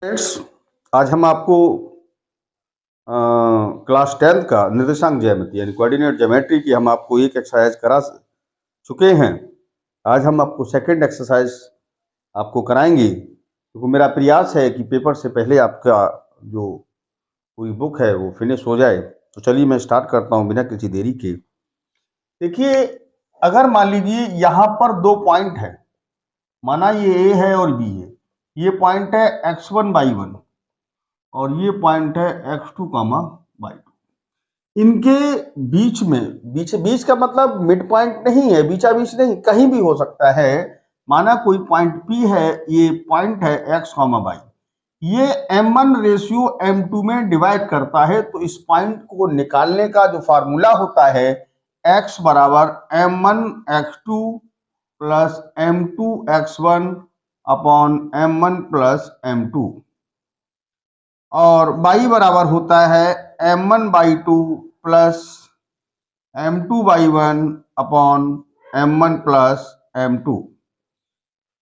Friends, आज हम आपको क्लास 10th का निर्देशांक ज्यामिति यानी कोऑर्डिनेट ज्योमेट्री की हम आपको एक एक्सरसाइज करा चुके हैं। आज हम आपको सेकंड एक्सरसाइज आपको कराएंगे, क्योंकि मेरा प्रयास है कि पेपर से पहले आपका जो पूरी बुक है वो फिनिश हो जाए। तो चलिए मैं स्टार्ट करता हूँ बिना किसी देरी के। देखिए, अगर मान लीजिए यहाँ पर दो पॉइंट है, माना ये ए है और बी है। ये पॉइंट है x1y1 और ये पॉइंट है x2, y2। इनके बीच में बीच का मतलब मिड पॉइंट नहीं है, बीचा बीच नहीं, कहीं भी हो सकता है। माना कोई पॉइंट P है, ये पॉइंट है x, y। ये m1 रेशियो m2 में डिवाइड करता है। तो इस पॉइंट को निकालने का जो फार्मूला होता है, x बराबर m1 x2 plus m2 x1 upon m1 plus m2, और y बराबर होता है m1/2 plus m2/1 upon m1 plus m2।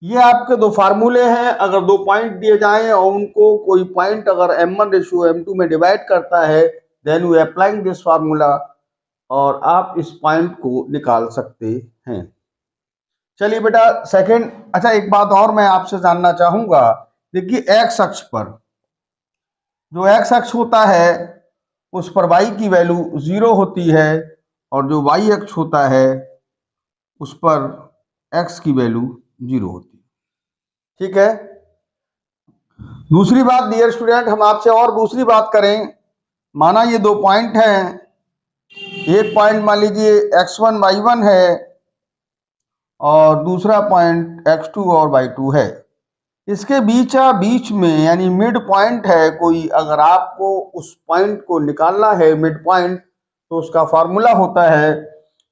ये आपके दो फार्मूले हैं। अगर दो पॉइंट दिए जाएं और उनको कोई पॉइंट अगर m1 रेशियो m2 में डिवाइड करता है, then we applying this formula, और आप इस पॉइंट को निकाल सकते हैं। चलिए बेटा सेकंड। अच्छा, एक बात और मैं आपसे जानना चाहूंगा। देखिए, एक्स अक्ष पर जो एक्स अक्ष होता है उस पर y की वैल्यू 0 होती है, और जो y अक्ष होता है उस पर x की वैल्यू 0 होती है। ठीक है। दूसरी बात डियर स्टूडेंट, हम आपसे और दूसरी बात करें। माना ये दो पॉइंट हैं, एक पॉइंट मान लीजिए x1 y1 है और दूसरा पॉइंट x2 और y2 है। इसके बीच में यानी मिड पॉइंट है कोई, अगर आपको उस पॉइंट को निकालना है मिड पॉइंट, तो उसका फार्मूला होता है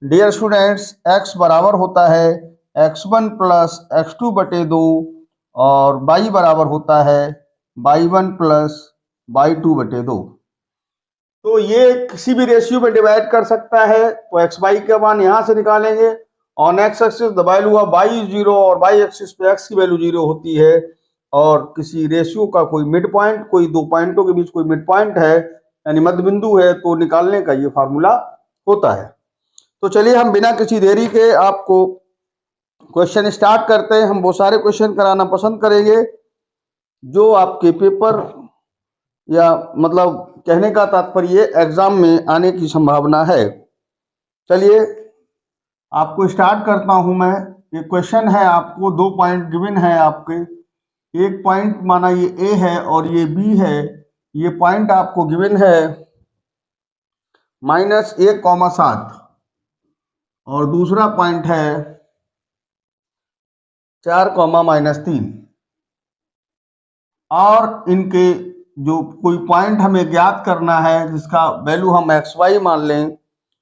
डियर स्टूडेंट्स, x बराबर होता है x1 प्लस x2/2 और y बराबर होता है y1 प्लस y2/2। तो ये किसी भी रेशियो में डिवाइड कर सकता है। तो एक्स वाई का मान यहां से निकालेंगे। On x axis the value of y is 0 और y एक्सिस पे x की वैल्यू 0 होती है। और किसी रेशियो का कोई मिड पॉइंट, कोई दो पॉइंटों के बीच कोई मिड पॉइंट है यानी मध्य बिंदु है, तो निकालने का ये फार्मूला होता है। तो चलिए हम बिना किसी देरी के आपको क्वेश्चन स्टार्ट करते हैं। हम वो सारे क्वेश्चन कराना पसंद करेंगे जो आपके पेपर या मतलब कहने का तात्पर्य एग्जाम में आने की संभावना है। चलिए आपको स्टार्ट करता हूं मैं। ये क्वेश्चन है, आपको दो पॉइंट गिवन है आपके। एक पॉइंट माना ये ए है और ये बी है। ये पॉइंट आपको गिवन है -1,7 और दूसरा पॉइंट है 4,-3। और इनके जो कोई पॉइंट हमें ज्ञात करना है जिसका वैल्यू हम एक्स वाई मान लें,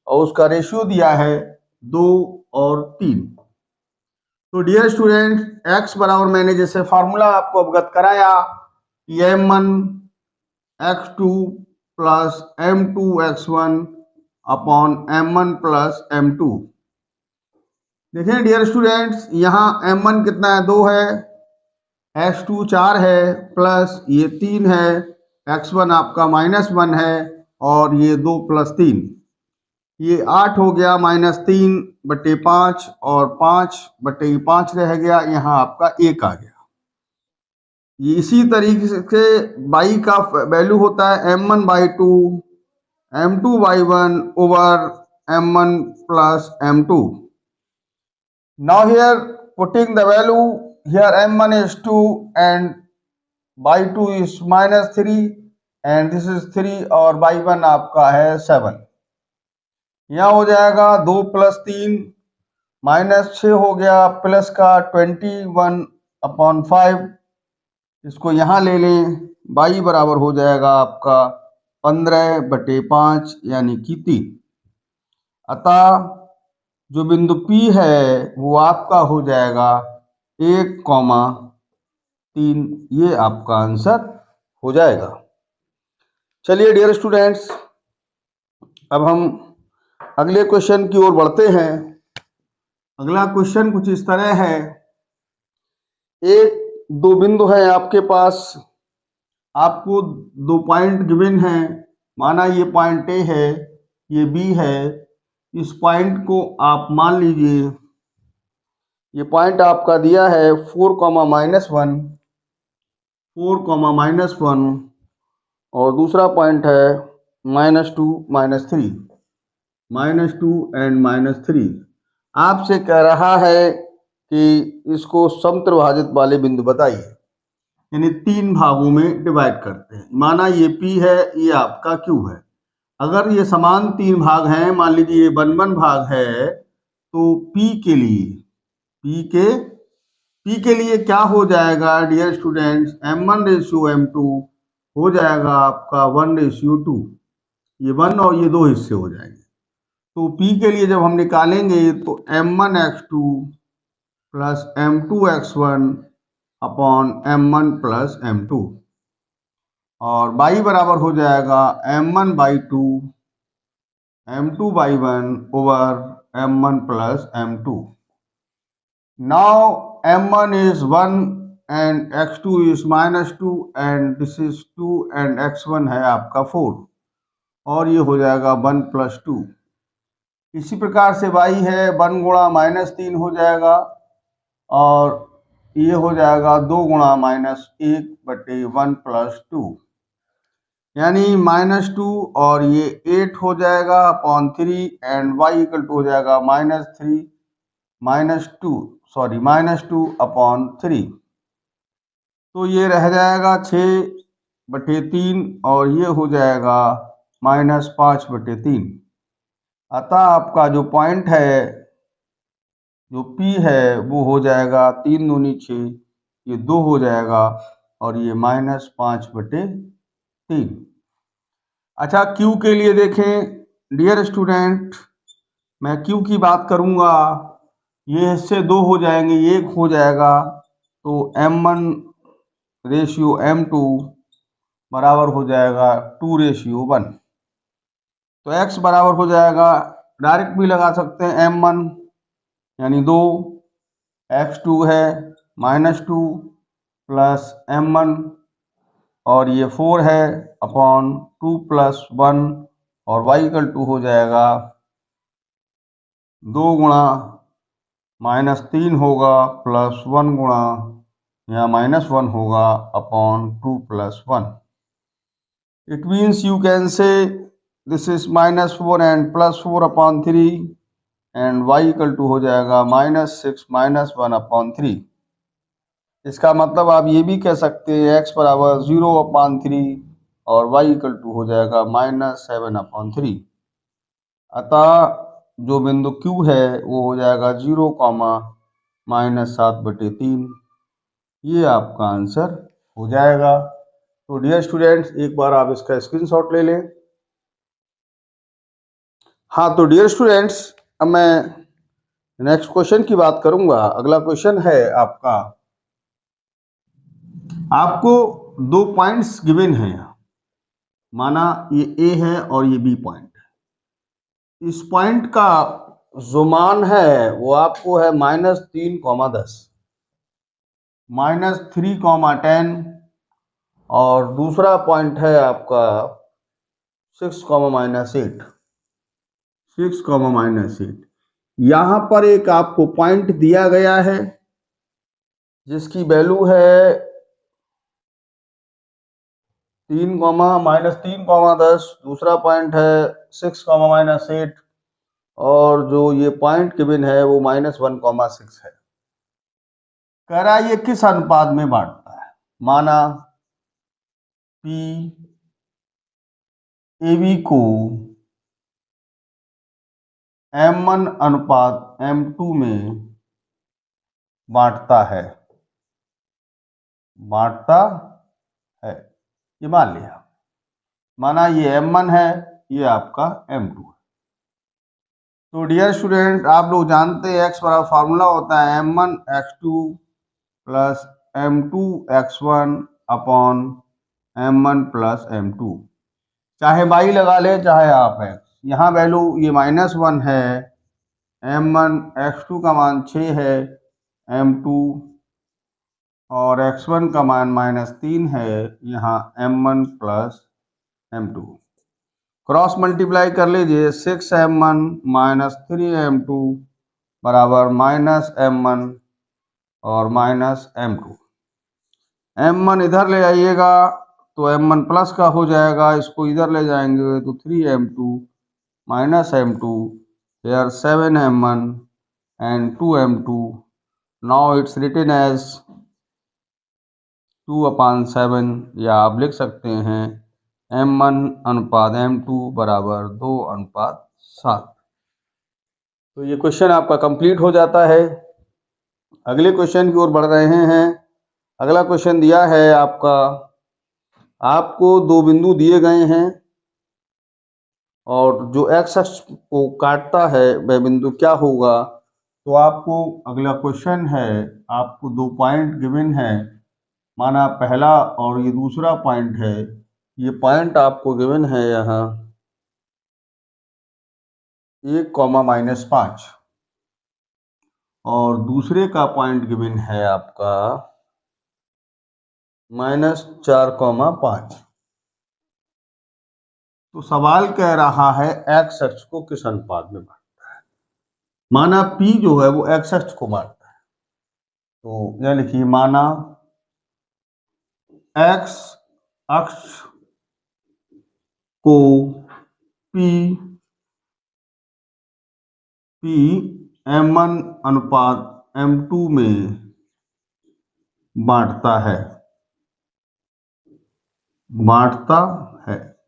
और उसका रेशियो दिया है 2 और 3। तो डियर स्टूडेंट, x बराबर मैंने जैसे फार्मूला आपको अवगत कराया, m1 x2 plus m2 x1 upon m1 plus m2। देखिए डियर स्टूडेंट्स, यहाँ m1 कितना है, 2 है, x2 4 है, प्लस ये 3 है, x1 आपका -1 है, और ये 2 + 3, ये 8 हो गया, -3/5 और 5/5 रह गया, यहाँ आपका 1 आ गया। ये इसी तरीके से y का वैल्यू होता है m1/2 m2/1 over m1 plus m2। Now here putting the value, here m1 is 2 and y2 is -3 and this is 3 और y1 आपका है 7। यहाँ हो जाएगा 2 + 3 -6 हो गया, प्लस का 21/5। इसको यहाँ ले लें, y बराबर हो जाएगा आपका 15/5 यानी कि 3। अतः जो बिंदु P है वो आपका हो जाएगा 1,3। ये आपका आंसर हो जाएगा। चलिए डियर स्टूडेंट्स, अब हम अगले क्वेश्चन की ओर बढ़ते हैं। अगला क्वेश्चन कुछ इस तरह है। एक दो बिंदु है आपके पास, आपको दो पॉइंट गिवन हैं, माना ये पॉइंट ए है, ये बी है। इस पॉइंट को आप मान लीजिए, ये पॉइंट आपका दिया है 4,-1, 4,-1, और दूसरा पॉइंट है -2, -3, -2 एंड -3। आपसे कह रहा है कि इसको समत्रिभाजित वाले बिंदु बताइए, यानी तीन भागों में डिवाइड करते हैं। माना ये P है, ये आपका Q है। अगर ये समान तीन भाग हैं, मान लीजिए ये 1-1 भाग है, तो P के लिए क्या हो जाएगा डियर स्टूडेंट्स, M1:M2 हो जाएगा आपका 1:2। ये 1 और ये 2 हिस्से हो जाएंगे। तो P के लिए जब हम निकालेंगे तो M1x2 plus M2x1 upon M1 plus M2, और y बराबर हो जाएगा M1/2 M2/1 over M1 plus M2। Now M1 is 1 and x2 is -2 and this is 2 and x1 है आपका 4, और ये हो जाएगा 1 + 2। इसी प्रकार से y है 1 गुणा -3 हो जाएगा, और ये हो जाएगा 2 गुणा -1/1 + 2, यानी -2, और ये 8 हो जाएगा upon 3 and y equal to हो जाएगा -2 अपॉन 3। तो ये रह जाएगा 6/3 और ये हो जाएगा -5/3। अतः आपका जो पॉइंट है, जो P है, वो हो जाएगा 3 दूनी 6, ये 2 हो जाएगा, और ये -5/3। अच्छा, Q के लिए देखें डियर स्टूडेंट, मैं Q की बात करूंगा, ये हिस्से 2 हो जाएंगे, 1 हो जाएगा, तो M1:M2 बराबर हो जाएगा 2:1। तो x बराबर हो जाएगा, डायरेक्ट भी लगा सकते हैं, M1 यानी 2, x2 है -2 प्लस M1, और ये 4 है अपॉन 2 + 1, और y इक्वल टू हो जाएगा 2 गुणा -3 होगा प्लस 1 गुणा या -1 होगा upon 2 + 1। It means you can say this is -4 and +4 upon 3 and y equal to हो जाएगा -6 -1 अपॉन 3। इसका मतलब आप ये भी कह सकते हैं x बराबर 0/3 और y इक्वल टू हो जाएगा -7/3। अतः जो बिंदु Q है वो हो जाएगा 0, -7/3। ये आपका आंसर हो जाएगा। तो डियर स्टूडेंट्स, एक बार आप इसका स्क्रीनशॉट ले लें। हाँ, तो डियर स्टूडेंट्स, अब मैं नेक्स्ट क्वेश्चन की बात करूंगा। अगला क्वेश्चन है आपका, आपको दो पॉइंट्स गिवन हैं, माना ये A है और ये B पॉइंट है। इस पॉइंट का जो मान है वो आपको है -3,10, -3,10, और दूसरा पॉइंट है आपका 6,-8, 6,-8। यहाँ पर एक आपको पॉइंट दिया गया है जिसकी वैल्यू है 3, -3,10, दूसरा पॉइंट है 6,-8, और जो ये पॉइंट गिवन है वो -1,6 है। कह रहा है ये किस अनुपात में बांटता है। माना P AB को M1 अनुपात M2 में बांटता है, ये मान लिया। माना ये M1 है, ये आपका M2 है। तो डियर स्टूडेंट, आप लोग जानते हैं x बराबर फार्मूला होता है M1x2 plus M2x1 upon M1 plus M2। चाहे y लगा ले चाहे आप x, यहाँ वैल्यू ये -1 है, M1x2 का मान 6 है, M2 और x1 का मान -3 है, यहाँ m1 plus m2 cross multiply कर लीजिए। 6m1 -3m2 बराबर -m1 और -m2। m1 इधर ले आइएगा तो m1 प्लस का हो जाएगा, इसको इधर ले जाएंगे तो 3m2 -m2 here 7m1 and 2m2। now it's written as 2/7, या आप लिख सकते हैं m1 अनुपात m2 बराबर 2:7। तो ये क्वेश्चन आपका कंप्लीट हो जाता है। अगले क्वेश्चन की ओर बढ़ रहे हैं। अगला क्वेश्चन दिया है आपको दो बिंदु दिए गए हैं और जो एक्स अक्ष को काटता है वह बिंदु क्या होगा। तो आपको अगला क्वेश्चन है, आपको दो पॉइंट गिवन है, माना पहला और ये दूसरा पॉइंट है। ये पॉइंट आपको गिवन है यहाँ 1, -5 और दूसरे का पॉइंट गिवन है आपका -4, 5। तो सवाल कह रहा है एक्स अक्ष को किस अनुपात में बांटता है। माना P जो है वो एक्स अक्ष को बांटता है, तो यह लिखिए माना एक्स अक्ष को P m1 अनुपात m2 में बांटता है।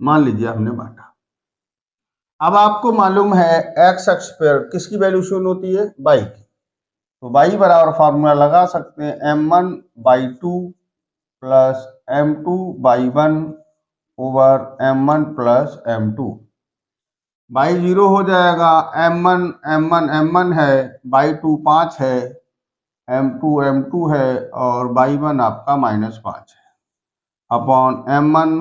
मान लीजिए हमने बांटा। अब आपको मालूम है एक्स अक्ष पर किसकी वैल्यू शून्य होती है, y की। तो y बराबर फॉर्मूला लगा सकते हैं m1/2 plus m2/1 over m1 plus m2। y 0 हो जाएगा, m1 है, y2 5 है, m2 है और y1 आपका -5 है upon m1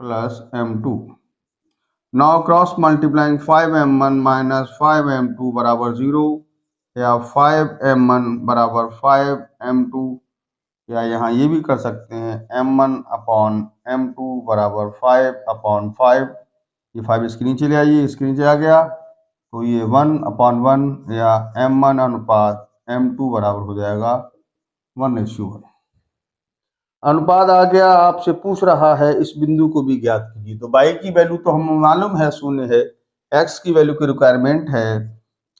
plus m2। Now cross multiplying 5m1 -5m2 बराबर 0, या 5m1 बराबर 5m2, या यहाँ ये भी कर सकते हैं m1 अपॉन m2 बराबर 5/5। ये 5 इसके नीचे ले आइए, इसके नीचे आ गया तो ये 1/1, या m1 अनुपात m2 बराबर हो जाएगा 1:1। अनुपात आ गया। आपसे पूछ रहा है इस बिंदु को भी ज्ञात कीजिए। तो y की वैल्यू तो हमें मालूम है 0 है, x की वैल्यू की रिक्वायरमेंट है।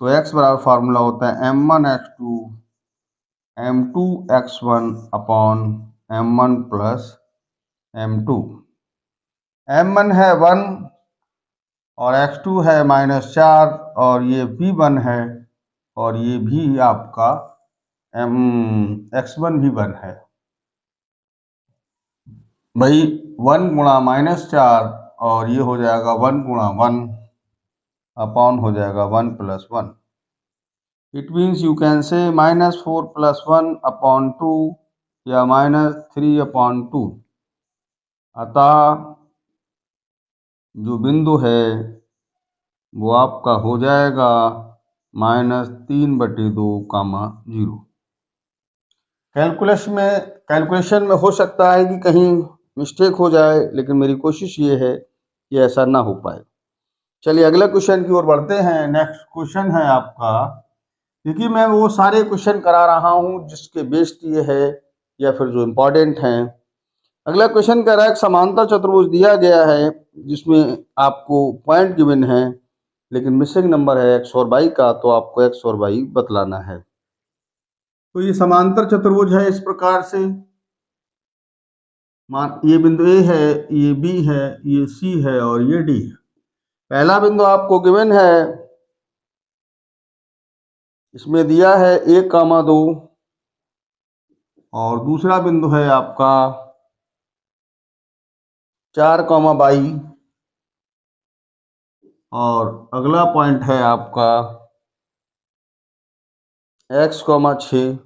तो x बराबर फार्मूला होता है m1x2 m2x1 upon m1 plus m2। m1 है 1 और x2 है -4 और ये भी 1 है और ये भी आपका x1 भी 1 है। भाई 1 गुणा -4 और ये हो जाएगा 1 गुणा 1 अपॉन हो जाएगा 1 + 1। इट मीन्स यू कैन से -4 + 1 अपॉन 2 या -3/2। अतः जो बिंदु है वो आपका हो जाएगा -3/2, 0। कैलकुलेशन में हो सकता है कि कहीं मिस्टेक हो जाए, लेकिन मेरी कोशिश ये है कि ऐसा ना हो पाए। चलिए अगले क्वेश्चन की ओर बढ़ते हैं। नेक्स्ट क्वेश्चन है आपका, क्योंकि मैं वो सारे क्वेश्चन करा रहा हूँ जिसके बेस्ड ये है या फिर जो इम्पोर्टेंट हैं। अगला क्वेश्चन कह रहा है समांतर चतुर्भुज दिया गया है जिसमें आपको पॉइंट गिवन है, लेकिन मिसिंग नंबर है x और y का, तो आपको x और y बतलाना है। तो ये समांतर चतुर्भुज है इस प्रकार से, ये बिंदु A है, ये B है, ये C है और ये D है। पहला बिंदु आपको गिवन है, इसमें दिया है 1,2 और दूसरा बिंदु है आपका 4,22 और अगला पॉइंट है आपका x, 6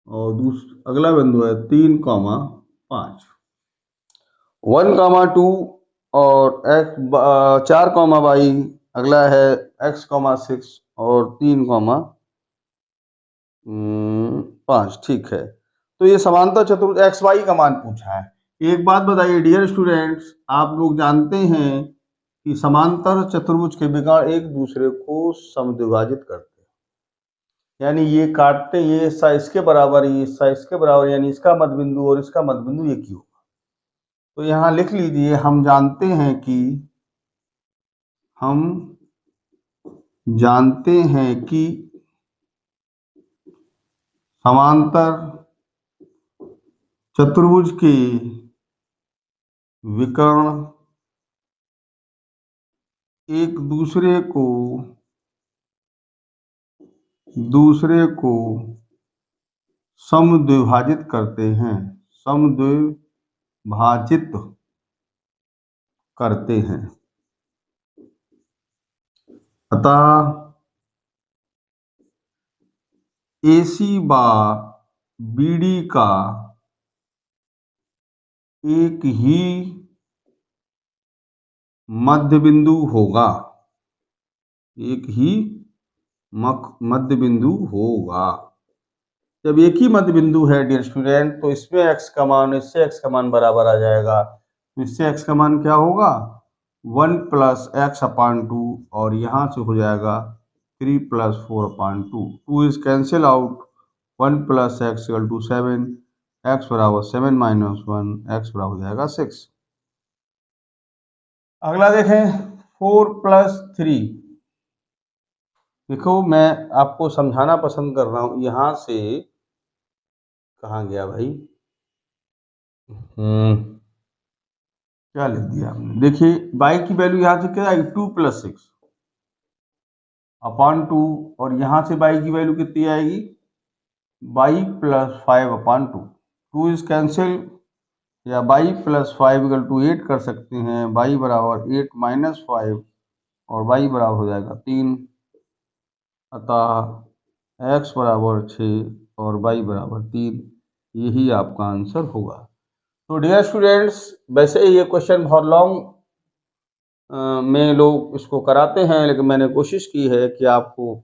और अगला बिंदु है 3,5। 1,2 और 4,22, अगला है x, 6 और 3,5। 5, ठीक है। तो ये समांतर चतुर्भुज एक्स वाई का मान पूछा है। एक बात बताइए डियर स्टूडेंट्स, आप लोग जानते हैं कि समांतर चतुर्भुज के विकर्ण एक दूसरे को समद्विभाजित करते हैं, यानी ये काटते, ये हिस्सा इसके बराबर, ये हिस्सा इसके बराबर, यानी इसका मध्यबिंदु और इसका मध्यबिंदु एक ही होगा। तो यहाँ लिख लीजिए, हम जानते हैं कि समांतर चतुर्भुज के विकर्ण एक दूसरे को समद्विभाजित करते हैं, समद्विभाजित करते हैं। अतः AC बा BD का एक ही मध्यबिंदु होगा, एक ही मध्यबिंदु होगा। जब एक ही मध्यबिंदु है डियर स्टूडेंट, तो इसमें x का मान, इससे x का मान बराबर आ जाएगा। तो इससे x का मान क्या होगा, 1 + x/2, और यहाँ से हो जाएगा 3 + 4/2। 2 is cancel out, 1 + x = 7, x बराबर 7 - 1, x बराबर हो जाएगा 6। अगला देखें 4 + 3। देखो मैं आपको समझाना पसंद कर रहा हूं, यहां से कहाँ गया भाई, क्या लिख दिया आपने। देखिए y की वैल्यू यहां से क्या आएगी, 2 + 6/2, और यहां से y की वैल्यू कितनी आएगी, y + 5/2। 2 इज कैंसिल, या y + 5 = 8 कर सकते हैं। y बराबर 8 - 5, और y बराबर हो जाएगा 3। अतः x बराबर 6 और y बराबर 3, यही आपका आंसर होगा। तो डियर स्टूडेंट्स, वैसे ये क्वेश्चन बहुत लॉन्ग में लोग इसको कराते हैं, लेकिन मैंने कोशिश की है कि आपको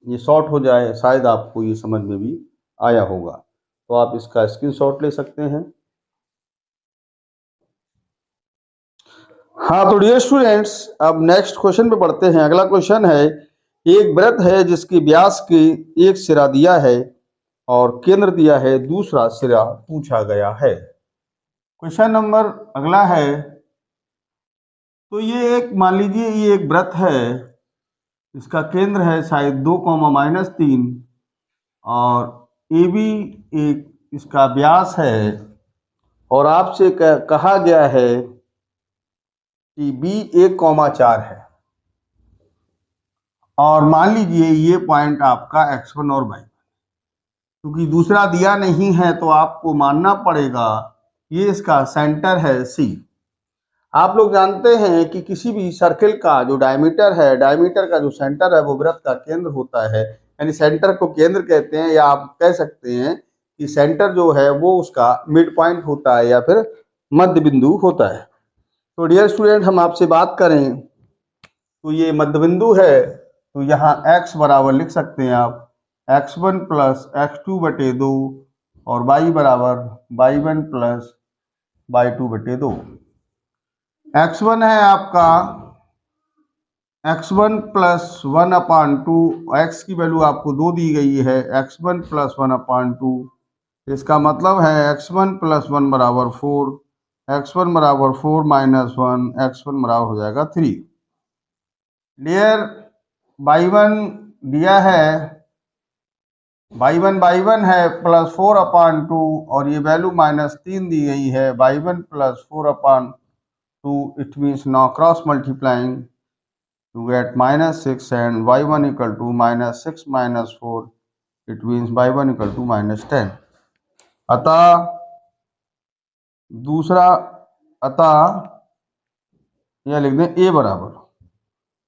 ये शॉर्ट हो जाए, शायद आपको ये समझ में भी आया होगा। तो आप इसका स्क्रीनशॉट ले सकते हैं। हाँ तो डियर स्टूडेंट्स, अब नेक्स्ट क्वेश्चन पे बढ़ते हैं। अगला क्वेश्चन है, एक वृत्त है जिसके व्यास के एक सिरा दिया है और केंद्र दिया है, दूसरा सिरा पूछा गया है। क्वेश्चन नंबर अगला है, तो ये एक, मान लीजिए ये एक वृत्त है, इसका केंद्र है शायद 2, -3, और AB एक इसका व्यास है, और आपसे कहा गया है कि B 1,4 है, और मान लीजिए ये पॉइंट आपका x1 और y1, क्योंकि दूसरा दिया नहीं है तो आपको मानना पड़ेगा ये इसका सेंटर है C। आप लोग जानते हैं कि किसी भी सर्किल का जो डायमीटर है, डायमीटर का जो सेंटर है वो वृत्त का केंद्र होता है, यानी सेंटर को केंद्र कहते हैं, या आप कह सकते हैं कि सेंटर जो है वो उसका मिड पॉइंट होता है या फिर मध्य बिंदु होता है। तो डियर स्टूडेंट, हम आपसे बात करें तो ये मध्य बिंदु है, तो यहाँ x बराबर लिख सकते हैं आप x1 + x2/2, और y बराबर y1 + y2/2। x1 है आपका x1 + 1/2, x की वैल्यू आपको 2 दी गई है, x1 + 1/2, इसका मतलब है x1 + 1 बराबर 4, x1 बराबर 4 - 1, x1 बराबर हो जाएगा 3। डियर y1 दिया है, y1 है +4/2, और ये वैल्यू -3 दी गई है, y1 + 4/2, it means now cross multiplying to get -6, and y1 = -6 - 4, it means y1 = -10। अतः दूसरा, अतः यह लिख दें a बराबर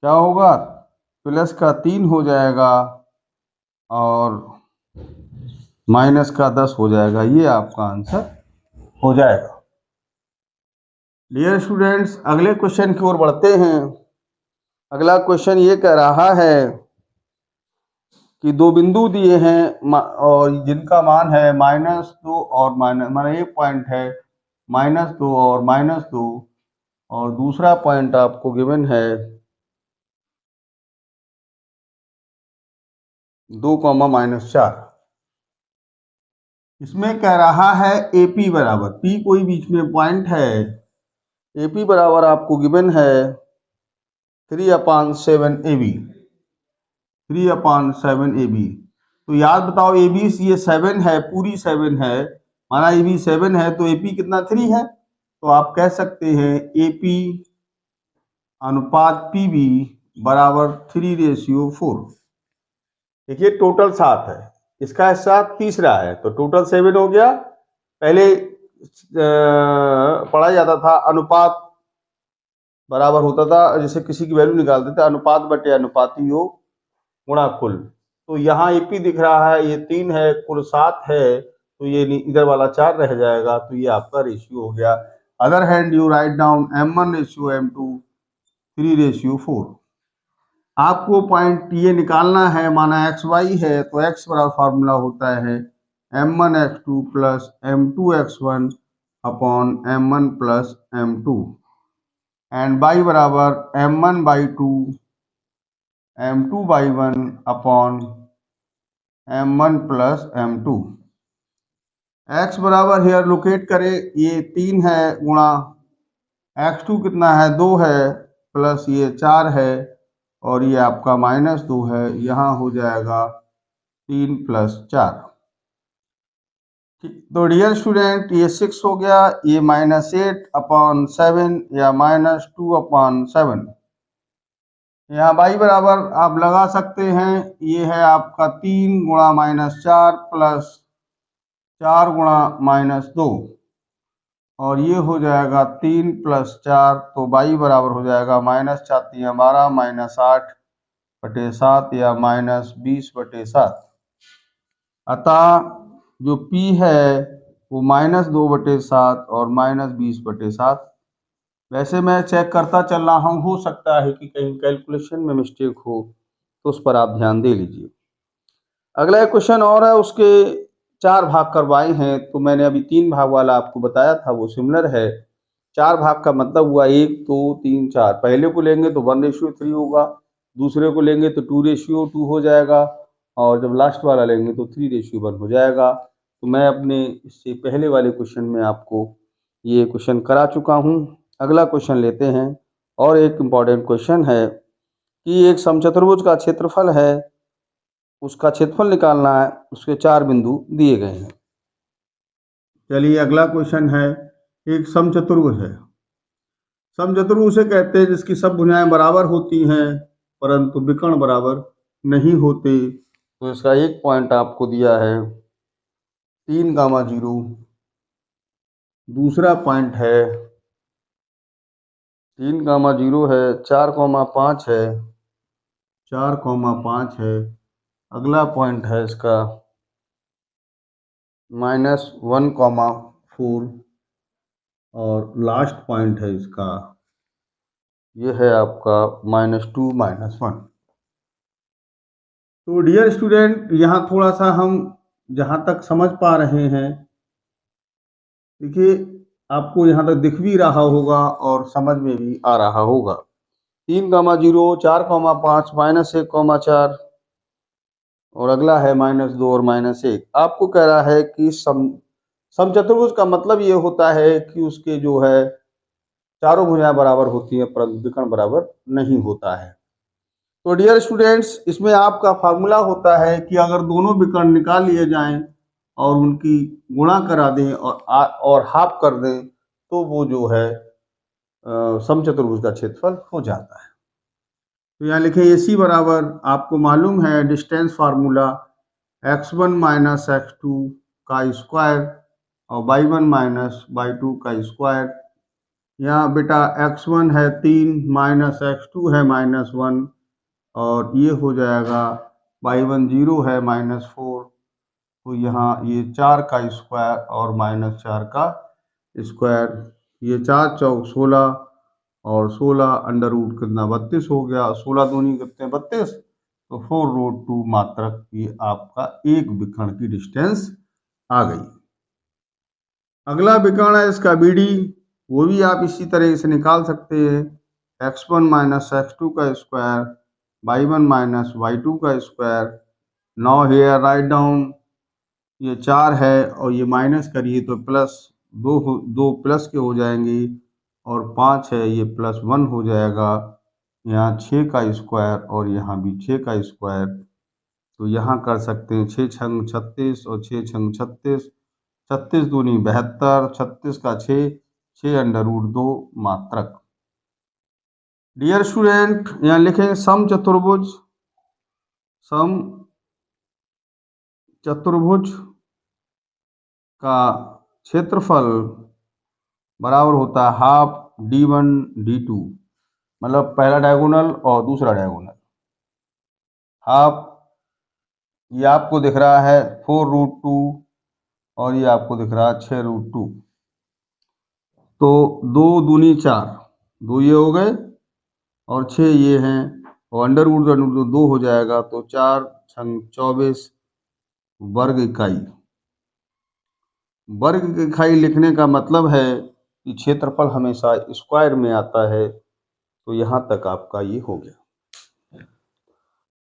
क्या होगा, प्लस का 3 हो जाएगा और माइनस का 10 हो जाएगा, ये आपका आंसर हो जाएगा। डियर स्टूडेंट्स, अगले क्वेश्चन की ओर बढ़ते हैं। अगला क्वेश्चन ये कह रहा है कि दो बिंदु दिए हैं और जिनका मान है -2 और माइनस, माना एक पॉइंट है -2 और -2, और दूसरा पॉइंट आपको गिवन है 2, -4। इसमें कह रहा है AP बराबर, P कोई बीच में पॉइंट है, AP बराबर आपको गिवन है 3/7 AB, 3/7 AB। तो याद बताओ AB ये 7 है, पूरी 7 है, माना AB 7 है तो AP कितना 3 है, तो आप कह सकते हैं AP अनुपात PB बराबर 3/4। देखिए टोटल 7 है, इसका हिस्सा तीसरा है, तो टोटल 7 हो गया। पहले पढ़ा जाता था अनुपात बराबर होता था, जैसे किसी की वैल्यू निकालते थे, अनुपात बटे अनुपाती योग गुणा कुल। तो यहाँ AP दिख रहा है, ये 3 है, कुल 7 है, तो ये इधर वाला 4 रह जाएगा, तो ये आपका रेशियो हो गया। Other hand you write down M1:M2 3/4। आपको पॉइंट ये निकालना है, माना XY है तो X बराबर फार्मूला होता है M1x2 plus M2x1 upon M1 plus M2, and Y बराबर M1/2 M2/1 upon M1 plus M2। X बराबर हेयर लोकेट करें, ये 3 है गुणा X2 कितना है 2 है, प्लस ये 4 है, और ये आपका -2 है, यहाँ हो जाएगा 3 + 4। तो डियर स्टूडेंट ये 6 हो गया, ये -8/7 या -2/7। यहाँ y बराबर आप लगा सकते हैं, ये है आपका 3 गुणा -4 प्लस 4 गुणा -2, और ये हो जाएगा 3 + 4, तो y बराबर हो जाएगा -4×12 -8/7 या -20/7। अतः जो P है वो -2/7 और -20/7। वैसे मैं चेक करता चल रहा हूँ, हो सकता है कि कहीं कैलकुलेशन में मिस्टेक हो, तो उस पर आप ध्यान दे लीजिए। अगला एक क्वेश्चन और है, उसके 4 भाग करवाए हैं, तो मैंने अभी 3 भाग वाला आपको बताया था, वो सिमिलर है। 4 भाग का मतलब हुआ 1 2 3 4। पहले को लेंगे तो 1:3 होगा, दूसरे को लेंगे तो 2:2 हो जाएगा, और जब लास्ट वाला लेंगे तो 3:1 हो जाएगा। तो मैं अपने इससे पहले वाले क्वेश्चन में आपको ये क्वेश्चन करा चुका हूँ। अगला क्वेश्चन लेते हैं, और एक इम्पॉर्टेंट क्वेश्चन है कि एक समचतुर्भुज का क्षेत्रफल है, उसका क्षेत्रफल निकालना है, उसके 4 बिंदु दिए गए हैं। चलिए अगला क्वेश्चन है, एक समचतुर्भुज है। समचतुर्भुज उसे कहते हैं जिसकी सब भुजाएं बराबर होती हैं परंतु विकर्ण बराबर नहीं होते। तो इसका एक पॉइंट आपको दिया है 3,0। दूसरा पॉइंट है 3,0 है, 4,5 है, 4,5 है। अगला पॉइंट है इसका -1,4, और लास्ट पॉइंट है इसका, ये है आपका -2 -1। तो डियर स्टूडेंट यहाँ थोड़ा सा हम जहाँ तक समझ पा रहे हैं, देखिए आपको यहाँ तक दिख भी रहा होगा और समझ में भी आ रहा होगा। 3,0 4,5 -1,4, और अगला है -2 और -1। आपको कह रहा है कि समचतुर्भुज का मतलब ये होता है कि उसके जो है चारों भुजाएं बराबर होती हैं परंतु विकर्ण बराबर नहीं होता है। तो डियर स्टूडेंट्स, इसमें आपका फार्मूला होता है कि अगर दोनों विकर्ण निकाल लिए जाएं और उनकी गुणा करा दें और हाफ कर दें, तो वो जो है समचतुर्भुज का क्षेत्रफल हो जाता है। तो यहाँ लिखें AC बराबर, आपको मालूम है डिस्टेंस फार्मूला, x1 - x2 का स्क्वायर और y1 - y2 का स्क्वायर। यहाँ बेटा x1 है 3 -x2 है -1, और ये हो जाएगा y1 0 है -4, तो यहाँ ये 4 का स्क्वायर और -4 का स्क्वायर, ये 4 चौक 16 और 16 अंडर रूट कितना 32 हो गया, 16 दूनी कितने 32, तो 4√2 मात्रक की आपका एक विकर्ण की डिस्टेंस आ गई। अगला विकर्ण है इसका BD, वो भी आप इसी तरह से निकाल सकते हैं। x1 माइनस x2 का स्क्वायर, y1 माइनस y2 का square. Now here write down, ये 4 है और ये माइनस करिए तो प्लस दो प्लस के हो जाएंगे, और 5 है ये +1 हो जाएगा। यहाँ 6 का स्क्वायर और यहाँ भी 6 का स्क्वायर, तो यहाँ कर सकते हैं 6 छंग 36 और 6 छंग 36, 36 दूनी 72, 36 का 6 मात्रक। डियर स्टूडेंट, यहाँ लिखें सम चतुर्भुज का क्षेत्रफल बराबर होता है हाफ D1 D2, मतलब पहला डायगोनल और दूसरा डायगोनल। हाफ ये आपको दिख रहा है 4√2 और ये आपको दिख रहा है 6√2, तो 2 दूनी 4, 2 ये हो गए और 6 ये हैं, और अंडर रूट 2 हो जाएगा, तो 4 छंग 24 वर्ग इकाई। वर्ग इकाई लिखने का मतलब है कि क्षेत्रफल हमेशा स्क्वायर में आता है। तो यहाँ तक आपका ये हो गया।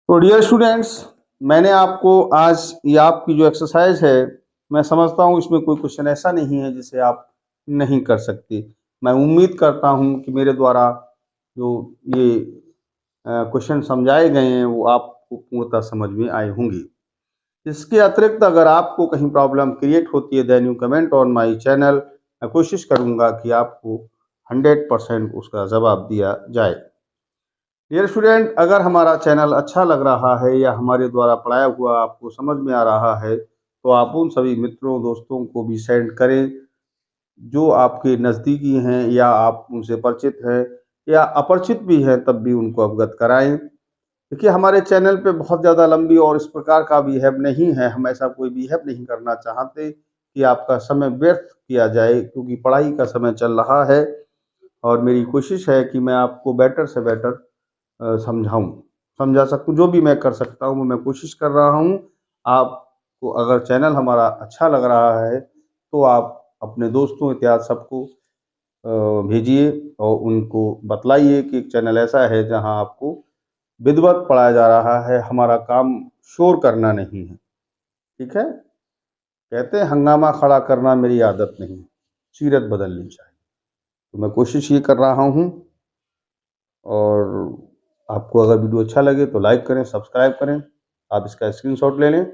तो डियर स्टूडेंट्स, मैंने आपको आज ये आपकी जो एक्सरसाइज है, मैं समझता हूँ इसमें कोई क्वेश्चन ऐसा नहीं है जिसे आप नहीं कर सकते। मैं उम्मीद करता हूँ कि मेरे द्वारा जो ये क्वेश्चन समझाए गए हैं वो आपको पूर्णतः समझ में आए होंगे। इसके अतिरिक्त अगर आपको कहीं प्रॉब्लम क्रिएट होती है, then you comment on my channel. मैं कोशिश करूंगा कि आपको 100% उसका जवाब दिया जाए। डियर स्टूडेंट, अगर हमारा चैनल अच्छा लग रहा है या हमारे द्वारा पढ़ाया हुआ आपको समझ में आ रहा है, तो आप उन सभी मित्रों दोस्तों को भी सेंड करें जो आपके नज़दीकी हैं या आप उनसे परिचित हैं या अपरिचित भी हैं, तब भी उनको अवगत कराएं। देखिए, हमारे चैनल पे बहुत ज़्यादा लंबी और इस प्रकार का बिहेव नहीं है। हम ऐसा कोई बिहेव नहीं करना चाहते कि आपका समय व्यर्थ किया जाए, क्योंकि पढ़ाई का समय चल रहा है और मेरी कोशिश है कि मैं आपको बेटर से बेटर समझा सकूं। जो भी मैं कर सकता हूं वो मैं कोशिश कर रहा हूं। आपको अगर चैनल हमारा अच्छा लग रहा है तो आप अपने दोस्तों इत्यादि सबको भेजिए और उनको बतलाइए कि एक चैनल ऐसा है जहां आपको विधिवत पढ़ाया जा रहा है। हमारा काम शोर करना नहीं है, ठीक है। कहते हैं हंगामा खड़ा करना मेरी आदत नहीं, सीरत बदलनी चाहिए। तो मैं कोशिश ये कर रहा हूँ, और आपको अगर वीडियो अच्छा लगे तो लाइक करें, सब्सक्राइब करें। आप इसका स्क्रीनशॉट ले लें